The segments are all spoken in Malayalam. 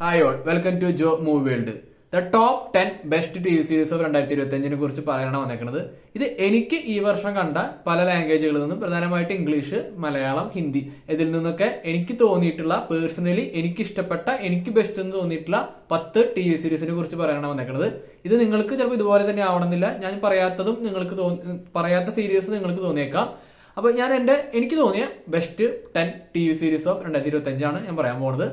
Hi all, welcome to Jo movie world. The top 10 best T V series of 2025 കുറിച്ച് പറയണം വന്നേക്കുന്നത്. ഇത് എനിക്ക് ഈ വർഷം കണ്ട പല ലാംഗ്വേജുകളിൽ നിന്നും, പ്രധാനമായിട്ട് ഇംഗ്ലീഷ്, മലയാളം, ഹിന്ദി, ഇതിൽ നിന്നൊക്കെ എനിക്ക് തോന്നിയിട്ടുള്ള, പേഴ്സണലി എനിക്ക് ഇഷ്ടപ്പെട്ട, എനിക്ക് ബെസ്റ്റ് എന്ന് തോന്നിയിട്ടുള്ള 10 ടി വി സീരീസിനെ കുറിച്ച് പറയണം വന്നേക്കുന്നത്. ഇത് നിങ്ങൾക്ക് ചിലപ്പോൾ ഇതുപോലെ തന്നെ ആവണമെന്നില്ല. ഞാൻ പറയാത്തതും പറയാത്ത സീരീസ് നിങ്ങൾക്ക് തോന്നിയേക്കാം. അപ്പോൾ എനിക്ക് തോന്നിയ best 10 T V series of 2025 ഞാൻ പറയാൻ പോകുന്നത്.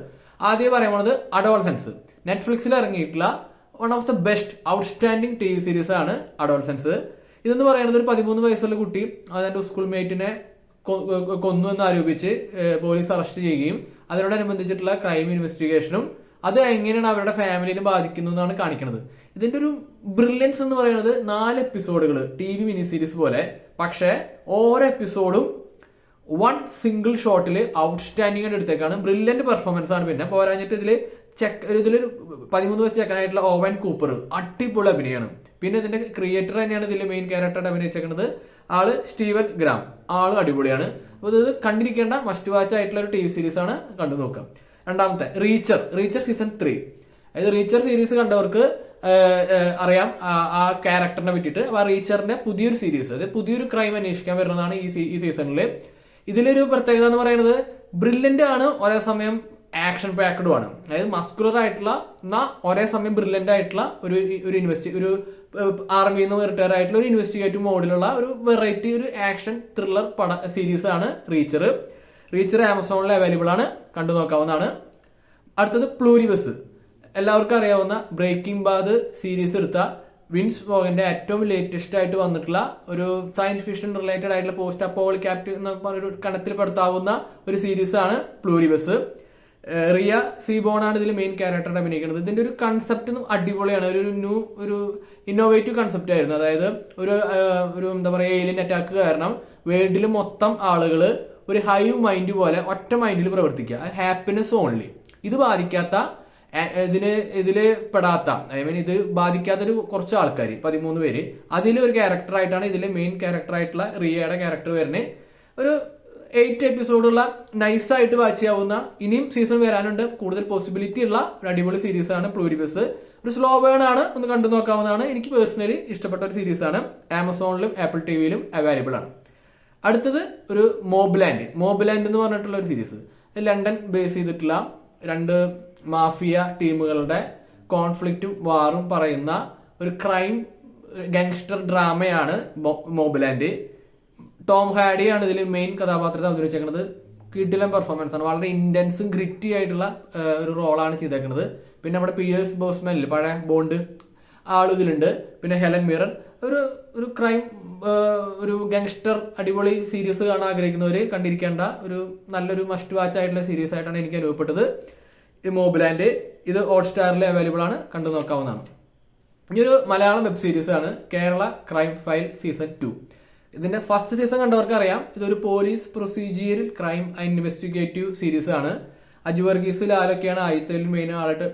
ആദ്യം പറയാൻ പോണത് അഡോൾസൻസ്. നെറ്റ്ഫ്ലിക്സിൽ ഇറങ്ങിയിട്ടുള്ള one of the best outstanding T V series ആണ് അഡോൾസൻസ്. ഇതെന്ന് പറയുന്നത് ഒരു 13 വയസ്സുള്ള കുട്ടി അതിന്റെ സ്കൂൾ മേറ്റിനെ കൊന്നു എന്ന് ആരോപിച്ച് പോലീസ് അറസ്റ്റ് ചെയ്യുകയും അതിനോടനുബന്ധിച്ചിട്ടുള്ള ക്രൈം ഇൻവെസ്റ്റിഗേഷനും അത് എങ്ങനെയാണ് അവരുടെ ഫാമിലിനെ ബാധിക്കുന്നു എന്നാണ് കാണിക്കുന്നത്. ഇതിന്റെ ഒരു ബ്രില്യൻസ് എന്ന് പറയുന്നത് 4 എപ്പിസോഡുകൾ, ടി വി മിനി സീരീസ് പോലെ, പക്ഷേ ഓരോ എപ്പിസോഡും വൺ സിംഗിൾ ഷോട്ടിൽ ഔട്ട്സ്റ്റാൻഡിംഗ് ആയിട്ട് എടുത്തേക്കാണ്. ബ്രില്യന്റ് പെർഫോമൻസ് ആണ്. പിന്നെ പോരാഞ്ഞിട്ട് ഇതില് 13 വയസ്സ് ചെക്കനായിട്ടുള്ള ഓവൻ കൂപ്പർ അടിപൊളി അഭിനയമാണ്. പിന്നെ ഇതിന്റെ ക്രിയേറ്റർ തന്നെയാണ് ഇതിൽ മെയിൻ ക്യാരക്ടറായിട്ട് അഭിനയിച്ചേക്കുന്നത്. ആള് സ്റ്റീവൻ ഗ്രാം, ആള് അടിപൊളിയാണ്. അപ്പോൾ ഇത് കണ്ടിരിക്കേണ്ട മസ്റ്റ് വാച്ച് ആയിട്ടുള്ള ഒരു ടി വി സീരീസ് ആണ്, കണ്ടു നോക്കാം. രണ്ടാമത്തെ റീച്ചർ സീസൺ 3. അതായത് റീച്ചർ സീരീസ് കണ്ടവർക്ക് അറിയാം ആ ക്യാരക്ടറിനെ പറ്റിയിട്ട്. അപ്പൊ ആ റീച്ചറിന്റെ പുതിയൊരു സീരീസ്, അതായത് പുതിയൊരു ക്രൈം അന്വേഷിക്കാൻ വരുന്നതാണ് ഈ സീസണിൽ. ഇതിലൊരു പ്രത്യേകത എന്ന് പറയുന്നത് ബ്രില്യന്റ് ആണ്, ഒരേ സമയം ആക്ഷൻ പാക്ഡും ആണ്. അതായത് മസ്കുലർ ആയിട്ടുള്ള എന്നാൽ ഒരേ സമയം ബ്രില്യന്റ് ആയിട്ടുള്ള ഒരു ആർമിയിൽ നിന്ന് റിട്ടയർ ആയിട്ടുള്ള ഒരു ഇൻവെസ്റ്റിഗേറ്റീവ് മോഡിലുള്ള ഒരു വെറൈറ്റി ഒരു ആക്ഷൻ ത്രില്ലർ സീരീസ് ആണ് റീച്ചർ ആമസോണിൽ അവൈലബിൾ ആണ്, കണ്ടു നോക്കാവുന്നതാണ്. അടുത്തത് പ്ലൂരിബസ്. എല്ലാവർക്കും അറിയാവുന്ന ബ്രേക്കിംഗ് ബാഡ് സീരീസ് എടുത്ത വിൻസ് വോഗന്റെ ഏറ്റവും ലേറ്റസ്റ്റ് ആയിട്ട് വന്നിട്ടുള്ള ഒരു സയൻസ് ഫിക്ഷൻ റിലേറ്റഡ് ആയിട്ടുള്ള പോസ്റ്റ് അപ്പോളിക്കാപ്റ്റ് എന്ന ഒരു കണത്തിൽ പെടുത്താവുന്ന ഒരു സീരീസ് ആണ് പ്ലൂരിബസ്. റിയ സീബോൺ ആണ് ഇതിൽ മെയിൻ ക്യാരക്ടറായിട്ട് അഭിനയിക്കുന്നത്. ഇതിന്റെ ഒരു കൺസെപ്റ്റ് അടിപൊളിയാണ്. ഒരു ഇന്നോവേറ്റീവ് കൺസെപ്റ്റ് ആയിരുന്നു. അതായത് ഒരു എന്താ പറയുക, ഏലിയൻ അറ്റാക്ക് കാരണം വേൾഡിൽ മൊത്തം ആളുകൾ ഒരു ഹൈവ് മൈൻഡ് പോലെ ഒറ്റ മൈൻഡിൽ പ്രവർത്തിക്കുക, ഹാപ്പിനെസ് ഓൺലി. ഇത് ബാധിക്കാത്ത ഇതില് പെടാത്ത, ഐ മീൻ ഇത് ബാധിക്കാത്തൊരു കുറച്ച് ആൾക്കാർ, 13 പേര്, അതിൽ ഒരു ക്യാരക്ടറായിട്ടാണ് ഇതിലെ മെയിൻ ക്യാരക്ടറായിട്ടുള്ള റിയയുടെ ക്യാരക്ടർ വരുന്നത്. ഒരു 8 എപ്പിസോഡുള്ള നൈസായിട്ട് വാച്ച് ചെയ്യാവുന്ന, ഇനിയും സീസൺ വരാനുണ്ട്, കൂടുതൽ പോസിബിലിറ്റി ഉള്ള ഒരു അടിപൊളി സീരീസ് ആണ് പ്ലൂരിബസ്. ഒരു സ്ലോ ബേൺ ആണ്, ഒന്ന് കണ്ടു നോക്കാവുന്നതാണ്. എനിക്ക് പേഴ്സണലി ഇഷ്ടപ്പെട്ട ഒരു സീരീസ് ആണ്. ആമസോണിലും ആപ്പിൾ ടിവിയിലും അവൈലബിൾ ആണ്. അടുത്തത് ഒരു മോബ്ലാൻഡ് എന്ന് പറഞ്ഞിട്ടുള്ള ഒരു സീരീസ്. ലണ്ടൻ ബേസ് ചെയ്തിട്ടുള്ള 2 മാഫിയ ടീമുകളുടെ കോൺഫ്ലിക്റ്റും വാറും പറയുന്ന ഒരു ക്രൈം ഗാങ്സ്റ്റർ ഡ്രാമയാണ് മോബ്ലാൻഡ്. ടോം ഹാഡി ആണ് ഇതിൽ മെയിൻ കഥാപാത്രത്തെ അവതരിപ്പിച്ചേക്കുന്നത്. കിടിലൻ പെർഫോമൻസ് ആണ്, വളരെ ഇന്റൻസും ഗ്രിറ്റി ആയിട്ടുള്ള ഒരു റോളാണ് ചെയ്തേക്കുന്നത്. പിന്നെ നമ്മുടെ പിയേഴ്സ് ബോസ്മാൻ, പഴയ ബോണ്ട്, ആൾ ഇതിലുണ്ട്. പിന്നെ ഹെലൻ മിറൻ. ഒരു ക്രൈം ഒരു ഗാങ്സ്റ്റർ അടിപൊളി സീരീസ് കാണാൻ ആഗ്രഹിക്കുന്നവർ കണ്ടിരിക്കേണ്ട ഒരു നല്ലൊരു മസ്റ്റ് വാച്ച് ആയിട്ടുള്ള സീരീസ് ആയിട്ടാണ് എനിക്ക് അനുഭവപ്പെട്ടത് മോബ്ലാൻഡ്. ഇത് ഹോട്ട്സ്റ്റാറിൽ അവൈലബിൾ ആണ്, കണ്ടു നോക്കാവുന്നതാണ്. ഇനിയൊരു മലയാളം വെബ് സീരീസ് ആണ് കേരള ക്രൈം ഫയൽ സീസൺ 2. ഇതിന്റെ ഫസ്റ്റ് സീസൺ കണ്ടവർക്ക് അറിയാം, ഇതൊരു police procedural crime investigative series ആണ്. അജു വർഗീസ്, ലാലൊക്കെയാണ് ആദ്യത്തെ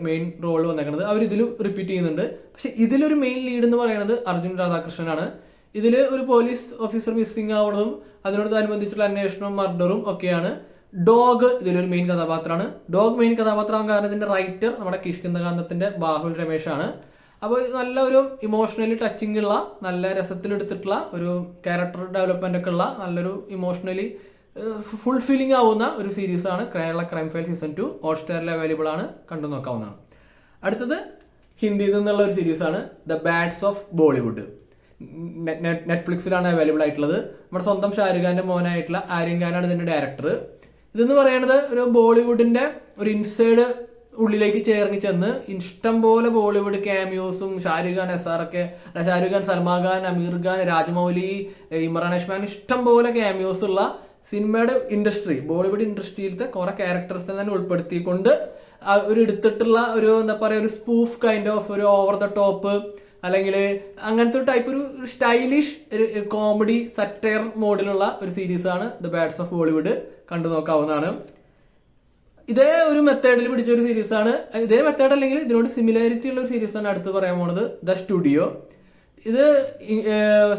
മെയിൻ റോൾ വന്നേക്കുന്നത്. അവർ ഇതിലും റിപ്പീറ്റ് ചെയ്യുന്നുണ്ട്. പക്ഷെ ഇതിലൊരു മെയിൻ ലീഡ് എന്ന് പറയുന്നത് അർജുൻ രാധാകൃഷ്ണനാണ്. ഇതിൽ ഒരു പോലീസ് ഓഫീസർ മിസ്സിംഗ് ആവുന്നതും അതിനോടനുബന്ധിച്ചുള്ള അന്വേഷണവും മർഡറും ഒക്കെയാണ്. ഡോഗ് ഇതിലൊരു മെയിൻ കഥാപാത്രമാണ്. ഡോഗ് മെയിൻ കഥാപാത്രമാകാൻ കാരണം ഇതിന്റെ റൈറ്റർ നമ്മുടെ കിഷ്കിന്ധകാന്തത്തിന്റെ ബാഹുൽ രമേശാണ്. അപ്പോൾ നല്ല ഒരു ഇമോഷണലി ടച്ചിങ് ഉള്ള, നല്ല രസത്തിലെടുത്തിട്ടുള്ള ഒരു ക്യാരക്ടർ ഡെവലപ്മെന്റ് ഒക്കെ ഉള്ള നല്ലൊരു ഇമോഷണലി ഫുൾഫില്ലിംഗ് ആവുന്ന ഒരു സീരീസ് ആണ് കേരള ക്രൈം ഫയൽ സീസൺ 2. ഹോട്ട്സ്റ്റാറിൽ അവൈലബിൾ ആണ്, കണ്ടു നോക്കാവുന്നതാണ്. അടുത്തത് ഹിന്ദിയിൽ നിന്നുള്ള ഒരു സീരീസ് ആണ് ദ ബാഡ്സ് ഓഫ് ബോളിവുഡ്. നെറ്റ്ഫ്ലിക്സിലാണ് അവൈലബിൾ ആയിട്ടുള്ളത്. നമ്മുടെ സ്വന്തം ഷാരൂഖ് ഖാന്റെ മോനായിട്ടുള്ള ആര്യൻ ഖാനാണ് ഇതിന്റെ ഡയറക്ടർ. ഇതെന്ന് പറയുന്നത് ഒരു ബോളിവുഡിന്റെ ഒരു ഇൻസൈഡ് ഉള്ളിലേക്ക് ചേർന്ന് ചെന്ന് ഇഷ്ടം പോലെ ബോളിവുഡ് ക്യാമിയോസും ഷാരൂഖ് ഖാൻ, സൽമാൻ ഖാൻ, അമീർ ഖാൻ, രാജമൗലി, ഇമ്രാൻ ഹഷ്മാൻ, ഇഷ്ടം പോലെ ക്യാമിയോസ് ഉള്ള സിനിമയുടെ ഇൻഡസ്ട്രി, ബോളിവുഡ് ഇൻഡസ്ട്രിയിലത്തെ കുറെ ക്യാരക്ടേഴ്സിനെ തന്നെ ഉൾപ്പെടുത്തിക്കൊണ്ട് ഒരു എടുത്തിട്ടുള്ള ഒരു എന്താ പറയുക, ഒരു സ്പൂഫ് കൈൻഡ് ഓഫ് ഒരു ഓവർ ദ ടോപ്പ് അല്ലെങ്കിൽ അങ്ങനത്തെ ഒരു ടൈപ്പ് ഒരു സ്റ്റൈലിഷ് ഒരു കോമഡി സറ്റയർ മോഡിലുള്ള ഒരു സീരീസ് ആണ് ദ ബാഡ്സ് ഓഫ് ബോളിവുഡ്, കണ്ടു നോക്കാവുന്നതാണ്. ഇതേ ഒരു മെത്തേഡിൽ പിടിച്ച ഒരു സീരീസ് ആണ്. ഇതേ മെത്തേഡ് അല്ലെങ്കിൽ ഇതിനോട് സിമിലാരിറ്റി ഉള്ള ഒരു സീരീസ് ആണ് അടുത്ത് പറയാൻ പോണത് ദ സ്റ്റുഡിയോ. ഇത്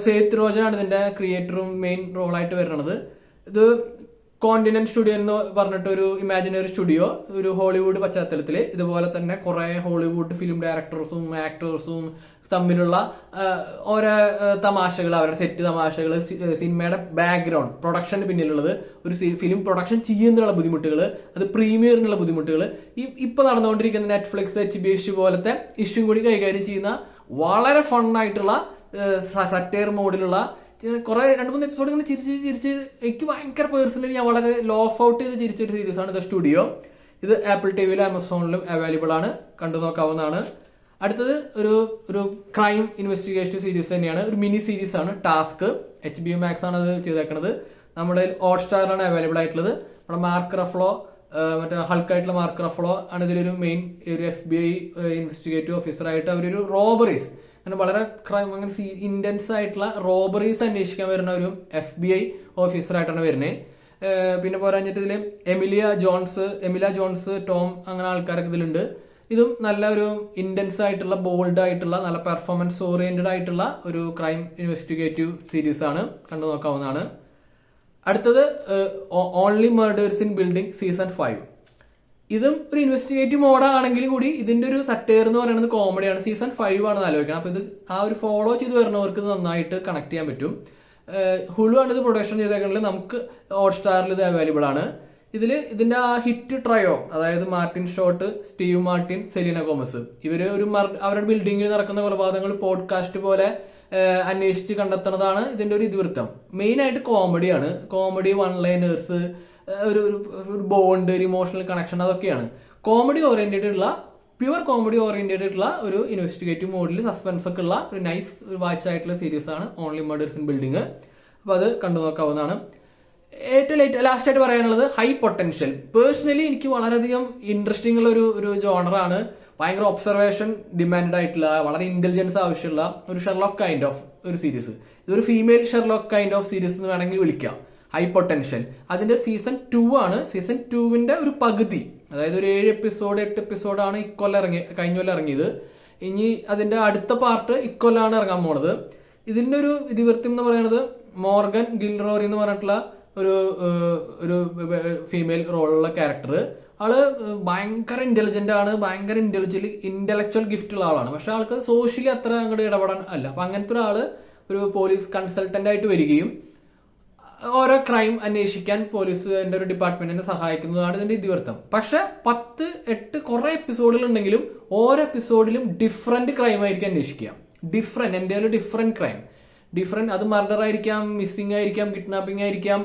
സേത് റോജനാണ് ഇതിന്റെ ക്രിയേറ്ററും മെയിൻ റോളായിട്ട് വരുന്നത്. ഇത് കോണ്ടിനെന്റ് സ്റ്റുഡിയോ എന്ന് പറഞ്ഞിട്ട് ഒരു ഇമാജിനറി സ്റ്റുഡിയോ, ഒരു ഹോളിവുഡ് പശ്ചാത്തലത്തിൽ ഇതുപോലെ തന്നെ കുറെ ഹോളിവുഡ് ഫിലിം ഡയറക്ടേഴ്സും ആക്ടേഴ്സും തമ്മിലുള്ള ഓരോ തമാശകൾ, അവരുടെ സെറ്റ് തമാശകൾ, സിനിമയുടെ ബാക്ക്ഗ്രൗണ്ട് പ്രൊഡക്ഷന് പിന്നിലുള്ളത്, ഒരു ഫിലിം പ്രൊഡക്ഷൻ ചെയ്യുന്നതിനുള്ള ബുദ്ധിമുട്ടുകൾ, അത് പ്രീമിയറിനുള്ള ബുദ്ധിമുട്ടുകൾ, ഇപ്പൊ നടന്നുകൊണ്ടിരിക്കുന്ന നെറ്റ്ഫ്ലിക്സ് HBO പോലത്തെ ഇഷ്യൂ കൂടി കൈകാര്യം ചെയ്യുന്ന വളരെ ഫണ്ണായിട്ടുള്ള സറ്റയർ മോഡിലുള്ള കുറെ 2-3 എപ്പിസോഡ് ഇങ്ങനെ ചിരിച്ച് എനിക്ക് ഭയങ്കര പേഴ്സണലി ഞാൻ വളരെ ലോഫ് ഔട്ട് ചെയ്ത് ചിരിച്ചൊരു സീരീസാണ് ദ സ്റ്റുഡിയോ. ഇത് ആപ്പിൾ TVയിലും ആമസോണിലും അവൈലബിൾ ആണ്, കണ്ടു നോക്കാവുന്നതാണ്. അടുത്തത് ഒരു ക്രൈം ഇൻവെസ്റ്റിഗേഷൻ സീരീസ് തന്നെയാണ്, ഒരു മിനി സീരീസ് ആണ്, ടാസ്ക്. HBO Max ആണ് അത് ചെയ്തേക്കുന്നത്. നമ്മുടെ ഹോട്ട്സ്റ്റാറിലാണ് അവൈലബിൾ ആയിട്ടുള്ളത്. നമ്മുടെ മാർക്ക് റഫ്ലോ, മറ്റേ ഹൾക്കായിട്ടുള്ള മാർക്ക് റഫ്ലോ ആണ് ഇതിലൊരു മെയിൻ ഒരു FBI ഇൻവെസ്റ്റിഗേറ്റീവ് ഓഫീസറായിട്ട് അവരൊരു റോബറീസ്, അങ്ങനെ വളരെ ക്രൈം, അങ്ങനെ ഇന്റൻസ് ആയിട്ടുള്ള റോബറീസ് അന്വേഷിക്കാൻ വരുന്ന ഒരു FBI ഓഫീസറായിട്ടാണ് വരുന്നത്. പിന്നെ പോരാഞ്ഞിട്ട് ഇതിൽ എമിലിയ ജോൺസ്, ടോം, അങ്ങനെ ആൾക്കാരൊക്കെ ഇതിലുണ്ട്. ഇതും നല്ല ഒരു ഇന്റൻസ് ആയിട്ടുള്ള, ബോൾഡ് ആയിട്ടുള്ള, നല്ല പെർഫോമൻസ് ഓറിയന്റഡ് ആയിട്ടുള്ള ഒരു ക്രൈം ഇൻവെസ്റ്റിഗേറ്റീവ് സീരീസ് ആണ്, കണ്ടു നോക്കാവുന്നതാണ്. അടുത്തത് only murders in building season 5. ഇതും ഒരു ഇൻവെസ്റ്റിഗേറ്റീവ് മോഡാണെങ്കിലും കൂടി ഇതിന്റെ ഒരു സറ്റയർ എന്ന് പറയുന്നത് കോമഡിയാണ്. സീസൺ 5 ആണെന്ന് ആലോചിക്കണം. അപ്പൊ ഇത് ആ ഒരു ഫോളോ ചെയ്ത് വരുന്നവർക്ക് ഇത് നന്നായിട്ട് കണക്ട് ചെയ്യാൻ പറ്റും. ഹുളു ആണ് ഇത് പ്രൊഡക്ഷൻ ചെയ്തേക്കുന്നത്. നമുക്ക് ഹോട്ട്സ്റ്റാറിൽ ഇത് അവൈലബിൾ ആണ്. ഇതിന്റെ ആ ഹിറ്റ് ട്രയോ, അതായത് Martin Short, Steve Martin, Selena Gomez, ഇവര് അവരുടെ ബിൽഡിങ്ങിൽ നടക്കുന്ന കൊലപാതകങ്ങൾ പോഡ്കാസ്റ്റ് പോലെ അന്വേഷിച്ച് കണ്ടെത്തുന്നതാണ് ഇതിന്റെ ഒരു ഇതിവൃത്തം. മെയിൻ ആയിട്ട് കോമഡിയാണ്. കോമഡി, വൺ ലൈനേഴ്സ്, ഒരു ബോണ്ട്, ഒരു ഇമോഷണൽ കണക്ഷൻ, അതൊക്കെയാണ്. കോമഡി ഓറിയന്റഡ് ഉള്ള, പ്യുവർ കോമഡി ഓറിയന്റഡ് ഉള്ള ഒരു ഇൻവെസ്റ്റിഗേറ്റീവ് മോഡിൽ സസ്പെൻസ് ഒക്കെ ഉള്ള ഒരു നൈസ് വാച്ച് ആയിട്ടുള്ള സീരീസ് ആണ് ഓൺലി മർഡേഴ്സ് ഇൻ ബിൽഡിംഗ്. അപ്പോൾ അത് കണ്ടു നോക്കാവുന്നതാണ്. ഏറ്റവും ലാസ്റ്റ് ആയിട്ട് പറയാനുള്ളത് ഹൈ പൊട്ടൻഷ്യൽ. പേഴ്സണലി എനിക്ക് വളരെയധികം ഇൻട്രസ്റ്റിംഗ് ഉള്ള ഒരു ജോണറാണ്. ഭയങ്കര ഒബ്സർവേഷൻ ഡിമാൻഡ് ആയിട്ടുള്ള, വളരെ ഇന്റലിജൻസ് ആവശ്യമുള്ള ഒരു ഷെർലോക്ക് കൈൻഡ് ഓഫ് ഒരു സീരീസ്. ഇതൊരു female Sherlock kind of series എന്ന് വേണമെങ്കിൽ വിളിക്കാം. High potential. അതിന്റെ സീസൺ 2 ആണ്. സീസൺ 2വിന്റെ ഒരു പകുതി, അതായത് ഒരു 7 എപ്പിസോഡ് 8 എപ്പിസോഡാണ് കഴിഞ്ഞ കൊല്ലം ഇറങ്ങിയത്. ഇനി അതിന്റെ അടുത്ത പാർട്ട് ഇക്കൊല്ലാണ് ഇറങ്ങാൻ പോണത്. ഇതിന്റെ ഒരു ഇതിവൃത്തം എന്ന് പറയുന്നത് മോർഗൻ ഗിൽറോറി എന്ന് പറഞ്ഞിട്ടുള്ള ഒരു ഫീമെയിൽ റോളുള്ള ക്യാരക്ടർ. ആള് ഭയങ്കര ഇന്റലിജന്റ് ആണ്, ഭയങ്കര ഇന്റലക്ച്വൽ ഗിഫ്റ്റ് ഉള്ള ആളാണ്. പക്ഷെ ആൾക്ക് സോഷ്യലി അത്ര അങ്ങോട്ട് ഇടപെടാൻ അല്ല. അപ്പൊ അങ്ങനത്തെ ഒരാള് ഒരു പോലീസ് കൺസൾട്ടന്റ് ആയിട്ട് വരികയും ഓരോ ക്രൈം അന്വേഷിക്കാൻ പോലീസിന്റെ ഒരു ഡിപ്പാർട്ട്മെന്റിനെ സഹായിക്കുന്നതാണ് ഇതിന്റെ ഇതിവൃത്തം. പക്ഷെ 10-8 കുറെ എപ്പിസോഡുകൾ ഉണ്ടെങ്കിലും ഓരോ എപ്പിസോഡിലും ഡിഫറെന്റ് ക്രൈം ആയിരിക്കും അന്വേഷിക്കുക. Different crime. അത് മർഡർ ആയിരിക്കാം, മിസ്സിംഗ് ആയിരിക്കാം, കിഡ്നാപ്പിംഗ് ആയിരിക്കാം,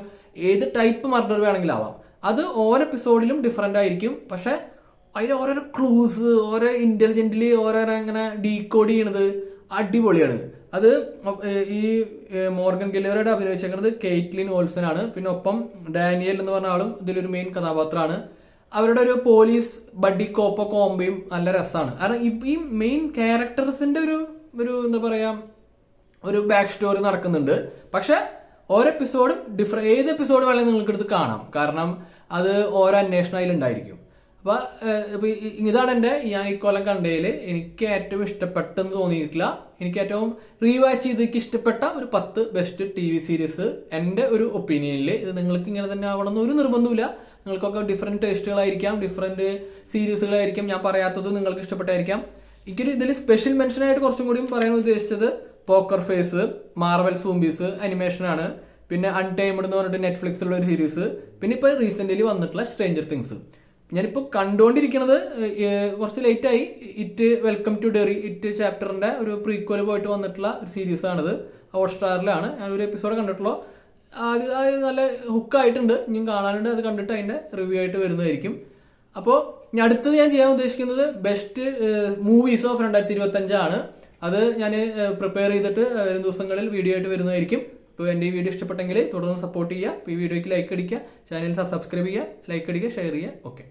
ഏത് ടൈപ്പ് മർഡർ വേണമെങ്കിലും ആവാം. അത് ഓരോ എപ്പിസോഡിലും ഡിഫറെന്റ് ആയിരിക്കും. പക്ഷെ അതിൽ ഓരോരോ ക്ലൂസ്, ഓരോ ഇന്റലിജന്റ്ലി ഓരോരോ അങ്ങനെ ഡീകോഡ് ചെയ്യണത് അടിപൊളിയാണ്. അത് ഈ മോർഗൻ ഗില്ലറുടെ അഭിനയിച്ചേക്കുന്നത് കെയ്റ്റ്ലിൻ ഓൾസൺ ആണ്. പിന്നെ ഒപ്പം ഡാനിയൽ എന്ന് പറഞ്ഞ ആളും ഇതിലൊരു മെയിൻ കഥാപാത്രമാണ്. അവരുടെ ഒരു പോലീസ് ബഡ്ഡി കോംബയും നല്ല രസമാണ്. കാരണം ഈ മെയിൻ ക്യാരക്ടേഴ്സിന്റെ ഒരു എന്താ പറയാ, ഒരു ബാക്ക് സ്റ്റോറി നടക്കുന്നുണ്ട്. പക്ഷെ ഓരോ എപ്പിസോഡും ഏത് എപ്പിസോഡ് വേണമെങ്കിൽ നിങ്ങൾക്ക് എടുത്ത് കാണാം. കാരണം അത് ഓരോ അന്വേഷണം അതിലുണ്ടായിരിക്കും. അപ്പൊ ഇതാണ് ഞാൻ ഈ കൊല്ലം കണ്ടതിൽ എനിക്ക് ഏറ്റവും ഇഷ്ടപ്പെട്ടെന്ന് തോന്നിയിട്ടില്ല. എനിക്ക് ഏറ്റവും റീവാച്ച് ചെയ്ത് ഇഷ്ടപ്പെട്ട ഒരു 10 ബെസ്റ്റ് TV സീരീസ് എന്റെ ഒരു ഒപ്പീനിയനിൽ. ഇത് നിങ്ങൾക്ക് ഇങ്ങനെ തന്നെ ആവണമെന്ന് ഒരു നിർബന്ധമില്ല. നിങ്ങൾക്കൊക്കെ ഡിഫറെന്റ് ടേസ്റ്റുകളായിരിക്കാം, ഡിഫറെന്റ് സീരീസുകളായിരിക്കും. ഞാൻ പറയാത്തത് നിങ്ങൾക്ക് ഇഷ്ടപ്പെട്ടായിരിക്കാം. എനിക്കൊരു ഇതിൽ സ്പെഷ്യൽ മെൻഷനായിട്ട് കുറച്ചും കൂടി പറയാൻ ഉദ്ദേശിച്ചത് പോക്കർ ഫേസ്, മാർവൽ സൂംബീസ് അനിമേഷനാണ്. പിന്നെ അൺടൈംഡ് എന്ന് പറഞ്ഞിട്ട് നെറ്റ്ഫ്ലിക്സിലുള്ള ഒരു സീരീസ്. പിന്നെ ഇപ്പൊ റീസെന്റ്ലി വന്നിട്ടുള്ള സ്ട്രേഞ്ചർ തിങ്സ്. ഞാനിപ്പോൾ കണ്ടുകൊണ്ടിരിക്കുന്നത് കുറച്ച് ലേറ്റായി, വെൽക്കം ടു ഡെറി ചാപ്റ്ററിന്റെ ഒരു പ്രീക്വൽ പോയിട്ട് വന്നിട്ടുള്ള ഒരു സീരീസ് ആണിത്. ഹോട്ട്സ്റ്റാറിലാണ്. ഞാൻ ഒരു എപ്പിസോഡ് കണ്ടിട്ടുള്ളൂ. അത് നല്ല ഹുക്കായിട്ടുണ്ട്. ഇനിയും കാണാനുണ്ട്. അത് കണ്ടിട്ട് അതിന്റെ റിവ്യൂ ആയിട്ട് വരുന്നതായിരിക്കും. അപ്പോൾ അടുത്തത് ഞാൻ ചെയ്യാൻ ഉദ്ദേശിക്കുന്നത് ബെസ്റ്റ് മൂവീസ് ഓഫ് 2025 ആണ്. അത് ഞാൻ പ്രിപ്പയർ ചെയ്തിട്ട് വരും ദിവസങ്ങളിൽ വീഡിയോ ആയിട്ട് വരുന്നതായിരിക്കും. അപ്പോൾ എൻ്റെ ഈ വീഡിയോ ഇഷ്ടപ്പെട്ടെങ്കിൽ തുടർന്ന് സപ്പോർട്ട് ചെയ്യുക. അപ്പോൾ ഈ വീഡിയോയ്ക്ക് ലൈക്ക് അടിക്കുക, ചാനൽ സബ്സ്ക്രൈബ് ചെയ്യുക, ലൈക്ക് അടിക്കുക, ഷെയർ ചെയ്യുക. ഓക്കെ.